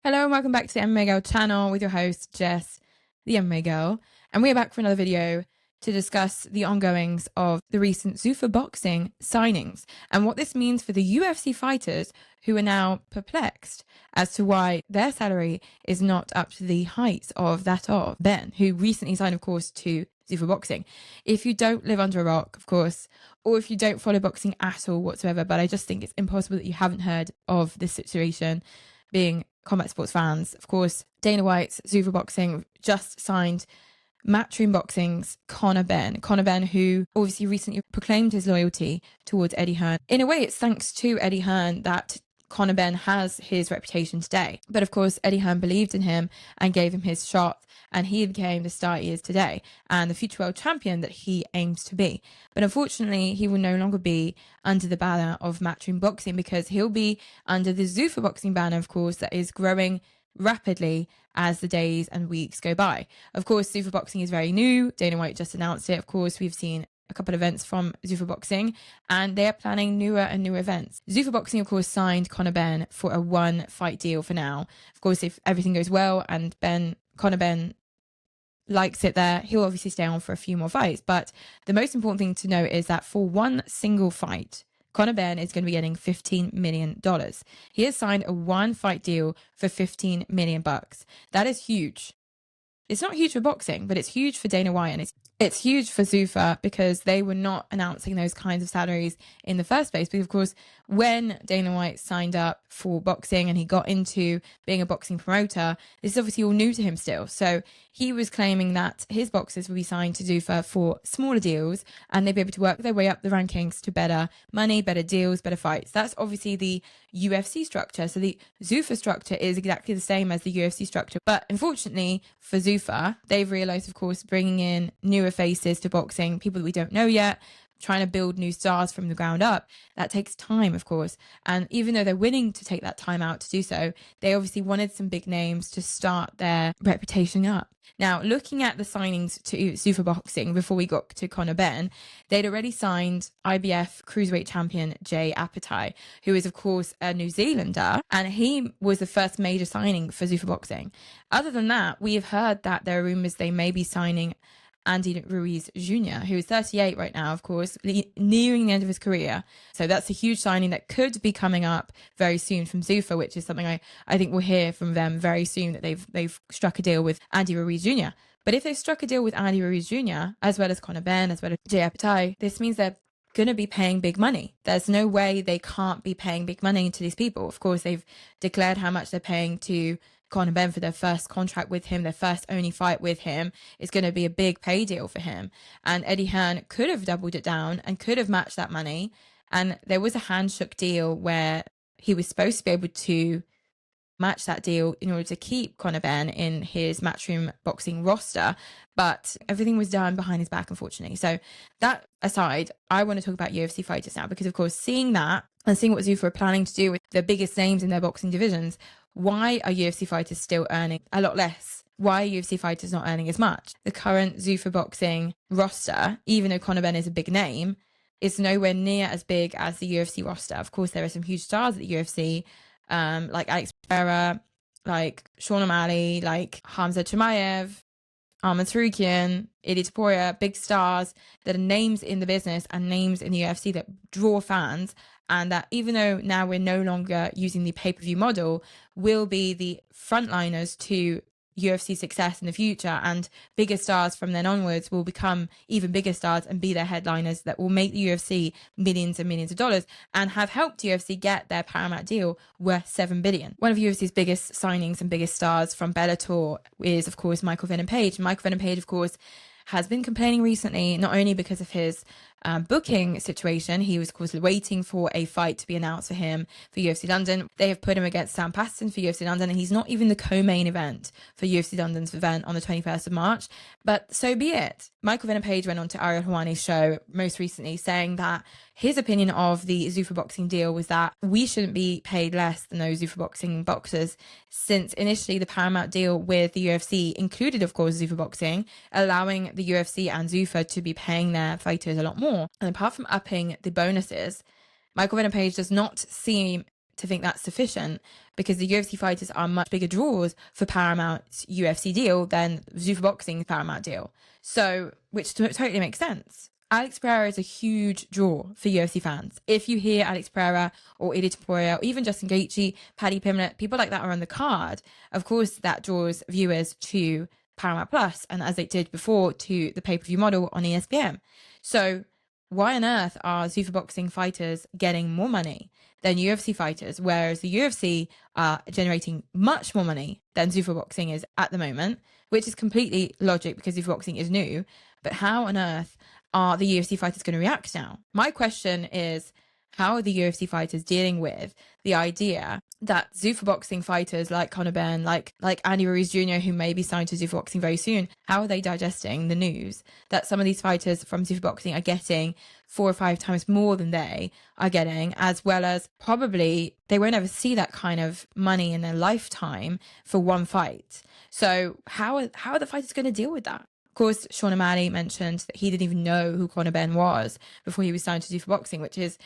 Hello and welcome back to the MMA Girl channel with your host, Jess, the MMA Girl. And we're back for another video to discuss the ongoings of the recent Zuffa Boxing signings and what this means for the UFC fighters who are now perplexed as to why their salary is not up to the heights of that of Ben, who recently signed, of course, to Zuffa Boxing. If you don't live under a rock, of course, or if you don't follow boxing at all whatsoever, but I just think it's impossible that you haven't heard of this situation, being combat sports fans. Of course, Dana White's Zuffa Boxing just signed Matchroom Boxing's Conor Benn. Conor Benn, who obviously recently proclaimed his loyalty towards Eddie Hearn. In a way, it's thanks to Eddie Hearn that Conor Benn has his reputation today. But of course, Eddie Hearn believed in him and gave him his shot, and he became the star he is today and the future world champion that he aims to be. But unfortunately, he will no longer be under the banner of Matchroom Boxing because he'll be under the Zuffa Boxing banner, of course, that is growing rapidly as the days and weeks go by. Of course, Zuffa Boxing is very new. Dana White just announced it. Of course, we've seen a couple of events from Zuffa Boxing, and they are planning newer and newer events. Zuffa Boxing, of course, signed Conor Benn for a one-fight deal for now. Of course, if everything goes well and Conor Benn likes it there, he'll obviously stay on for a few more fights. But the most important thing to note is that for one single fight, Conor Benn is going to be getting $15 million. He has signed a one-fight deal for $15 million. That is huge. It's not huge for boxing, but it's huge for Dana White, and it's huge for Zuffa because they were not announcing those kinds of salaries in the first place. Because, of course, when Dana White signed up for boxing and he got into being a boxing promoter, this is obviously all new to him still. So he was claiming that his boxers would be signed to Zuffa for smaller deals and they'd be able to work their way up the rankings to better money, better deals, better fights. That's obviously the UFC structure. So the Zuffa structure is exactly the same as the UFC structure. But unfortunately for Zuffa, they've realized, of course, bringing in newer faces to boxing, people that we don't know yet, trying to build new stars from the ground up, that takes time, of course. And even though they're willing to take that time out to do so, they obviously wanted some big names to start their reputation up. Now, looking at the signings to Zuffa Boxing before we got to Conor Benn, they'd already signed IBF cruiserweight champion Jay Apathy, who is, of course, a New Zealander, and he was the first major signing for Zuffa Boxing. Other than that, we have heard that there are rumors they may be signing Andy Ruiz Jr., who is 38 right now, of course, nearing the end of his career. So that's a huge signing that could be coming up very soon from Zuffa, which is something I think we'll hear from them very soon, that they've struck a deal with Andy Ruiz Jr. But if they've struck a deal with Andy Ruiz Jr., as well as Conor Benn, as well as Jay Apathy, this means they're going to be paying big money. There's no way they can't be paying big money to these people. Of course, they've declared how much they're paying to Conor Benn for their first contract with him, their first only fight with him. Is going to be a big pay deal for him. And Eddie Hearn could have doubled it down and could have matched that money. And there was a handshook deal where he was supposed to be able to match that deal in order to keep Conor Benn in his Matchroom Boxing roster. But everything was done behind his back, unfortunately. So that aside, I want to talk about UFC Fighters now, because, of course, seeing that and seeing what Zuffa are planning to do with the biggest names in their boxing divisions, why are UFC fighters still earning a lot less? Why are UFC fighters not earning as much? The current Zuffa Boxing roster, even though Conor Benn is a big name, is nowhere near as big as the UFC roster. Of course, there are some huge stars at the UFC, like Alex Pereira, like Sean O'Malley, like Hamza Chimaev, Arman Tsarukyan, Ilia Topuria, big stars that are names in the business and names in the UFC that draw fans, and that even though now we're no longer using the pay-per-view model, will be the frontliners to UFC success in the future, and bigger stars from then onwards will become even bigger stars and be their headliners that will make the UFC millions and millions of dollars, and have helped UFC get their Paramount deal worth $7 billion. One of UFC's biggest signings and biggest stars from Bellator is, of course, Michael Venom Page. Michael Venom Page, of course, has been complaining recently, not only because of his booking situation. He was, of course, waiting for a fight to be announced for him for UFC London. They have put him against Sam Patterson for UFC London, and he's not even the co-main event for UFC London's event on the 21st of March. But so be it. Michael Venom Page went on to Ariel Helwani's show most recently, saying that his opinion of the Zuffa Boxing deal was that we shouldn't be paid less than those Zuffa Boxing boxers, since initially the Paramount deal with the UFC included, of course, Zuffa Boxing, allowing the UFC and Zuffa to be paying their fighters a lot more. And apart from upping the bonuses, Michael Venom Page does not seem to think that's sufficient because the UFC fighters are much bigger draws for Paramount's UFC deal than Zuffa Boxing's Paramount deal. So, which totally makes sense. Alex Pereira is a huge draw for UFC fans. If you hear Alex Pereira or Ilia Topuria or even Justin Gaethje, Paddy Pimblett, people like that are on the card, of course that draws viewers to Paramount Plus, and as it did before, to the pay-per-view model on ESPN. So why on earth are Zuffa Boxing fighters getting more money than UFC fighters, whereas the UFC are generating much more money than Zuffa Boxing is at the moment, which is completely logic because Zuffa Boxing is new. But how on earth are the UFC fighters going to react now? My question is, how are the UFC fighters dealing with the idea that Zuffa Boxing fighters like Conor Benn, like Andy Ruiz Jr., who may be signed to Zuffa Boxing very soon, how are they digesting the news that some of these fighters from Zuffa Boxing are getting 4 or 5 times more than they are getting, as well as probably they won't ever see that kind of money in their lifetime for one fight? So how are the fighters going to deal with that? Of course, Sean O'Malley mentioned that he didn't even know who Conor Benn was before he was signed to Zuffa Boxing, which is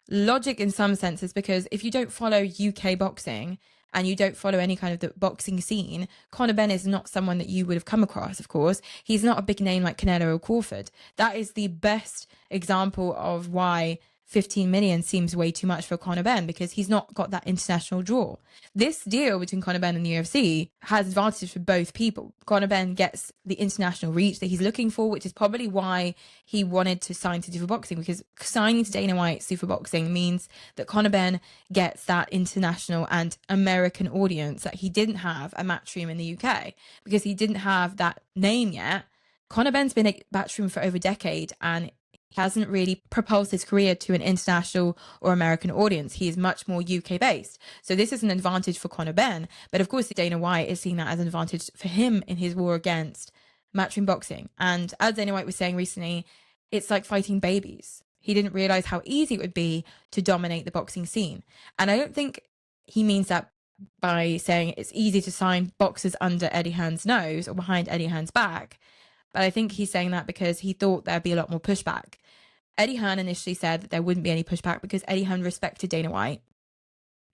logic in some senses, because if you don't follow UK boxing and you don't follow any kind of the boxing scene, Conor Benn is not someone that you would have come across, of course. He's not a big name like Canelo or Crawford. That is the best example of why 15 million seems way too much for Conor Benn, because he's not got that international draw. This deal between Conor Benn and the UFC has advantages for both people. Conor Benn gets the international reach that he's looking for, which is probably why he wanted to sign to Zuffa Boxing, because signing to Dana White's Zuffa Boxing means that Conor Benn gets that international and American audience that he didn't have at Matchroom in the UK, because he didn't have that name yet. Conor Benn's been at Matchroom for over a decade, and hasn't really propelled his career to an international or American audience. He is much more UK based. So this is an advantage for Conor Benn. But of course, Dana White is seeing that as an advantage for him in his war against Matchroom Boxing. And as Dana White was saying recently, it's like fighting babies. He didn't realize how easy it would be to dominate the boxing scene. And I don't think he means that by saying it's easy to sign boxers under Eddie Hearn's nose or behind Eddie Hearn's back. But I think he's saying that because he thought there'd be a lot more pushback. Eddie Hearn initially said that there wouldn't be any pushback because Eddie Hearn respected Dana White.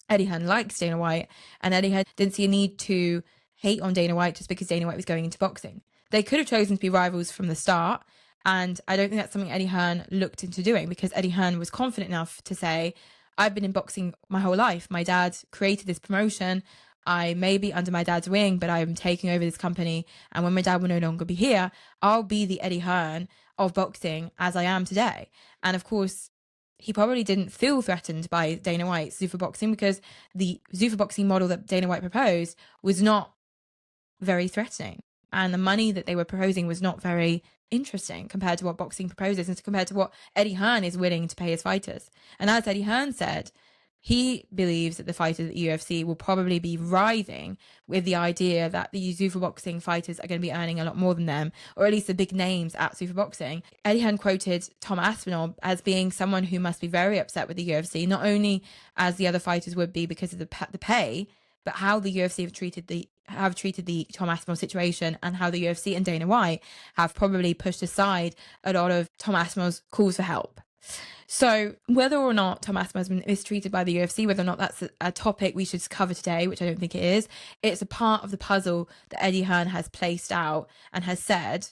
Eddie Hearn likes Dana White, and Eddie Hearn didn't see a need to hate on Dana White just because Dana White was going into boxing. They could have chosen to be rivals from the start, and I don't think that's something Eddie Hearn looked into doing, because Eddie Hearn was confident enough to say, I've been in boxing my whole life. My dad created this promotion. I may be under my dad's wing, but I'm taking over this company. And when my dad will no longer be here, I'll be the Eddie Hearn of boxing as I am today. And of course, he probably didn't feel threatened by Dana White's Zuffa Boxing, because the Zuffa Boxing model that Dana White proposed was not very threatening. And the money that they were proposing was not very interesting compared to what boxing proposes and compared to what Eddie Hearn is willing to pay his fighters. And as Eddie Hearn said, he believes that the fighters at the UFC will probably be writhing with the idea that the Zuffa Boxing fighters are going to be earning a lot more than them, or at least the big names at Zuffa Boxing. Eddie Hearn quoted Tom Aspinall as being someone who must be very upset with the UFC, not only as the other fighters would be because of the pay, but how the UFC have treated the Tom Aspinall situation, and how the UFC and Dana White have probably pushed aside a lot of Tom Aspinall's calls for help. So whether or not Tom Aspinall has been mistreated by the UFC, whether or not that's a topic we should cover today, which I don't think it is, it's a part of the puzzle that Eddie Hearn has placed out and has said,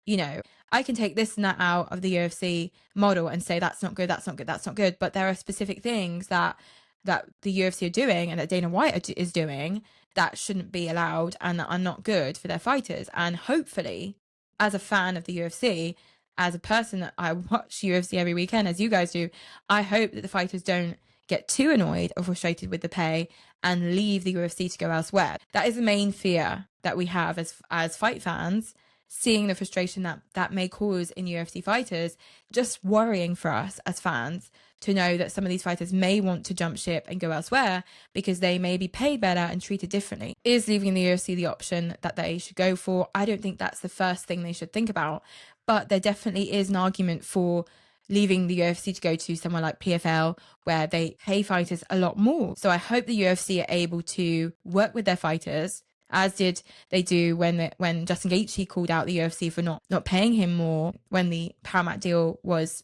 you know, I can take this and that out of the UFC model and say that's not good, that's not good, that's not good. But there are specific things that the UFC are doing and that Dana White is doing that shouldn't be allowed and that are not good for their fighters. And hopefully, as a fan of the UFC, as a person that I watch UFC every weekend, as you guys do, I hope that the fighters don't get too annoyed or frustrated with the pay and leave the UFC to go elsewhere. That is the main fear that we have as fight fans, seeing the frustration that may cause in UFC fighters, just worrying for us as fans to know that some of these fighters may want to jump ship and go elsewhere because they may be paid better and treated differently. Is leaving the UFC the option that they should go for? I don't think that's the first thing they should think about, but there definitely is an argument for leaving the UFC to go to somewhere like PFL, where they pay fighters a lot more. So I hope the UFC are able to work with their fighters, as did they do when Justin Gaethje called out the UFC for not paying him more when the Paramount deal was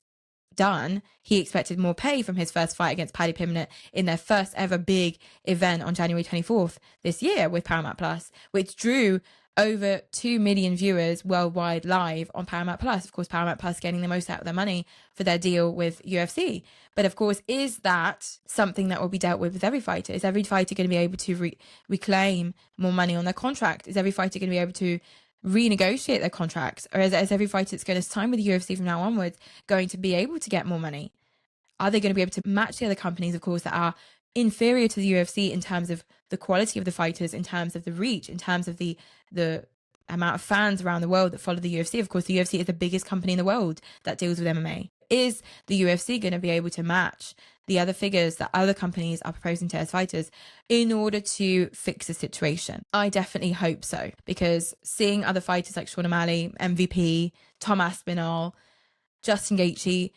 done, he expected more pay from his first fight against Paddy Pimblett in their first ever big event on January 24th this year with Paramount Plus, which drew over 2 million viewers worldwide live on Paramount Plus. Of course, Paramount Plus getting the most out of their money for their deal with UFC. But of course, is that something that will be dealt with every fighter? Is every fighter going to be able to reclaim more money on their contract? Is every fighter going to be able to renegotiate their contracts? Or is every fighter that's going to sign with the UFC from now onwards going to be able to get more money? Are they going to be able to match the other companies, of course, that are inferior to the UFC in terms of the quality of the fighters, in terms of the reach, in terms of the amount of fans around the world that follow the UFC? Of course, the UFC is the biggest company in the world that deals with MMA. Is the UFC going to be able to match the other figures that other companies are proposing to as fighters in order to fix the situation? I definitely hope so, because seeing other fighters like Sean O'Malley, MVP, Tom Aspinall, Justin Gaethje,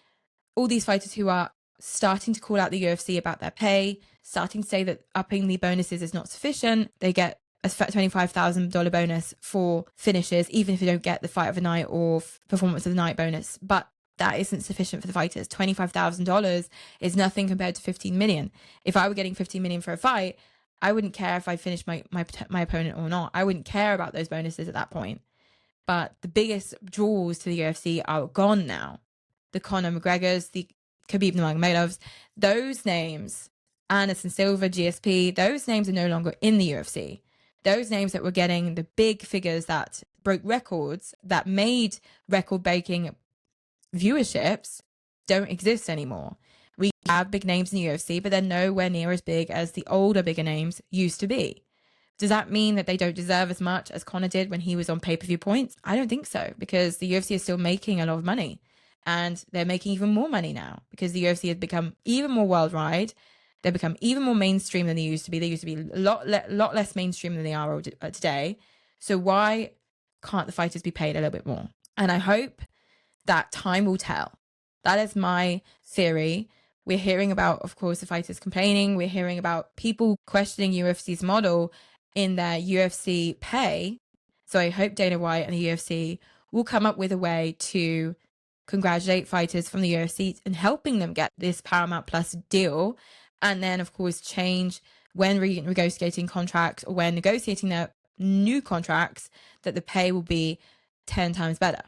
all these fighters who are starting to call out the UFC about their pay, starting to say that upping the bonuses is not sufficient. They get a $25,000 bonus for finishes, even if you don't get the fight of the night or performance of the night bonus. But that isn't sufficient for the fighters. $25,000 is nothing compared to 15 million. If I were getting 15 million for a fight, I wouldn't care if I finished my opponent or not. I wouldn't care about those bonuses at that point. But the biggest draws to the UFC are gone now. The Conor McGregors, the Khabib Nurmagomedovs, those names, Anderson Silva, GSP, those names are no longer in the UFC. Those names that were getting the big figures that broke records, that made record-breaking viewerships, don't exist anymore. We have big names in the UFC, but they're nowhere near as big as the older, bigger names used to be. Does that mean that they don't deserve as much as Conor did when he was on pay-per-view points? I don't think so, because the UFC is still making a lot of money. And they're making even more money now because the UFC has become even more worldwide. They've become even more mainstream than they used to be. They used to be a lot less mainstream than they are today. So why can't the fighters be paid a little bit more? And I hope that time will tell. That is my theory. We're hearing about, of course, the fighters complaining. We're hearing about people questioning UFC's model in their UFC pay. So I hope Dana White and the UFC will come up with a way to congratulate fighters from the UFC and helping them get this Paramount Plus deal. And then, of course, change when renegotiating contracts or when negotiating their new contracts, that the pay will be 10 times better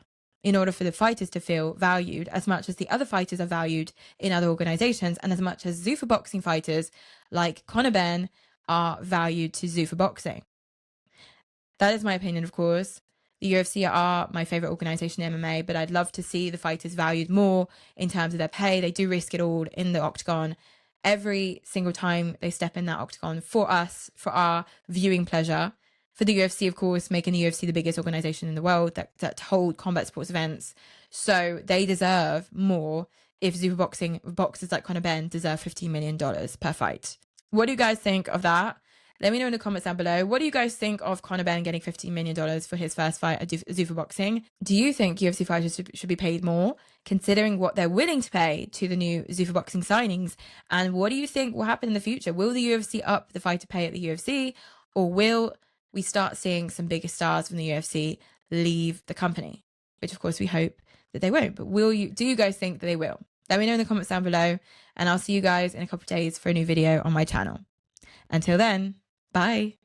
in order for the fighters to feel valued as much as the other fighters are valued in other organizations, and as much as Zuffa Boxing fighters like Conor Benn are valued to Zuffa Boxing. That is my opinion, of course. The UFC are my favorite organization in MMA, but I'd love to see the fighters valued more in terms of their pay. They do risk it all in the octagon every single time they step in that octagon for us, for our viewing pleasure. For the UFC, of course, making the UFC the biggest organization in the world that hold combat sports events. So they deserve more if Zuffa Boxing boxers like Conor Benn deserve $15 million per fight. What do you guys think of that? Let me know in the comments down below. What do you guys think of Conor Benn getting $15 million for his first fight at Zuffa Boxing? Do you think UFC fighters should be paid more, considering what they're willing to pay to the new Zuffa Boxing signings? And what do you think will happen in the future? Will the UFC up the fighter pay at the UFC, or will we start seeing some bigger stars from the UFC leave the company? Which, of course, we hope that they won't. But do you guys think that they will? Let me know in the comments down below, and I'll see you guys in a couple of days for a new video on my channel. Until then, bye.